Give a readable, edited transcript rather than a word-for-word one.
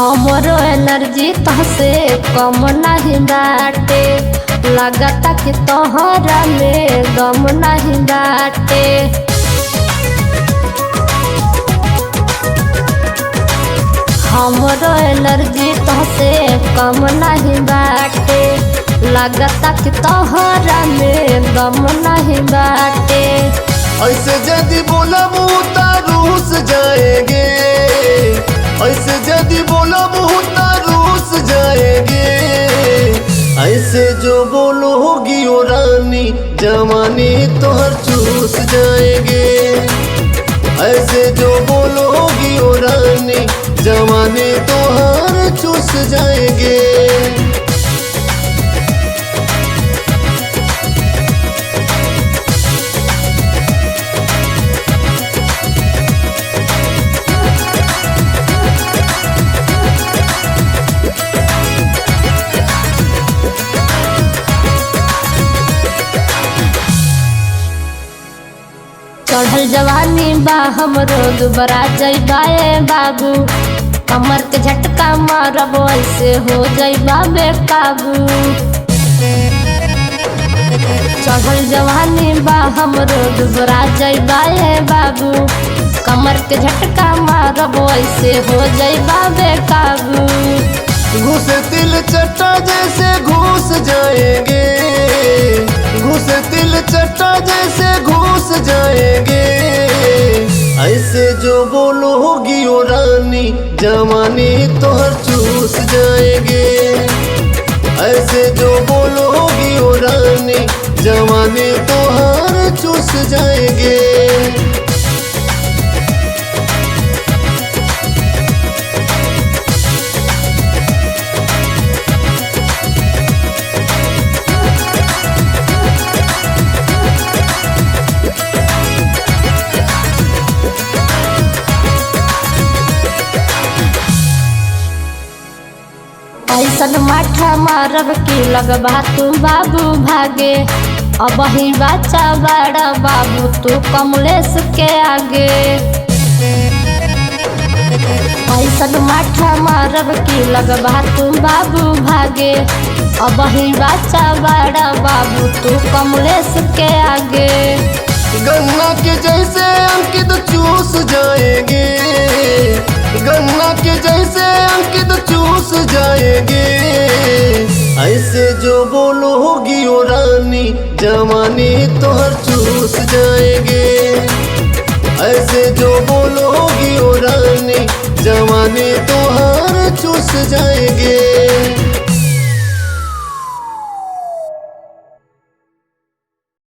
हमरो एनर्जी तहसे कम नहीं बाटे, लगता कि तोहरा में दम नहीं बाटे। हमरो एनर्जी तहसे कम नहीं बाटे, लगता कि तोहरा में दम नहीं बाटे। ऐसे यदि बोलबू त रूस जाएंगे, ऐसे यदि बोलबू त रूस जाएंगे। ऐसे जो बोलोगी ओ रानी जवानी तोहर चूस जाएंगे। ऐसे जो बोलोगी ओ रानी जवानी तोहर चूस जाएंगे। चढ़ल जवानी बा हमरो दुबरा जइबाए बाबू, कमर के झटका मारब ऐसे हो जइबा बेकाबू। चढ़ल जवानी बा हमरो दुबरा जइबाए बाबू, कमर के झटका मारब ऐसे हो जइबा बेकाबू। घुस दिल चट्टा जैसे घुस जाएंगे, घुस दिल चट्टा जैसे घुस जाएंगे। ऐसे जो बोलोगी ओ रानी जवानी तोहर चूस जाएंगे। ऐसे जो बोलोगी ओ रानी जवानी तोहर चूस जाएंगे। ऐसन माठा मारब की लगबा तू बाबू भागे, अब ही बच्चा बड़ा बाबू तू कमलेश के आगे। ऐसन माठा मारब की लगबा तू बाबू भागे, अब ही बच्चा बड़ा बाबू तू कमलेश के आगे। गन्ना के जैसे अंकित चूस जाएंगे, गन्ना के जैसे अंकित चूस जाएंगे। ऐसे जो बोलोगी ओ रानी जवानी तोहर चूस जाएंगे। ऐसे जो बोलोगी ओ रानी जवानी तोहर चूस जाएंगे।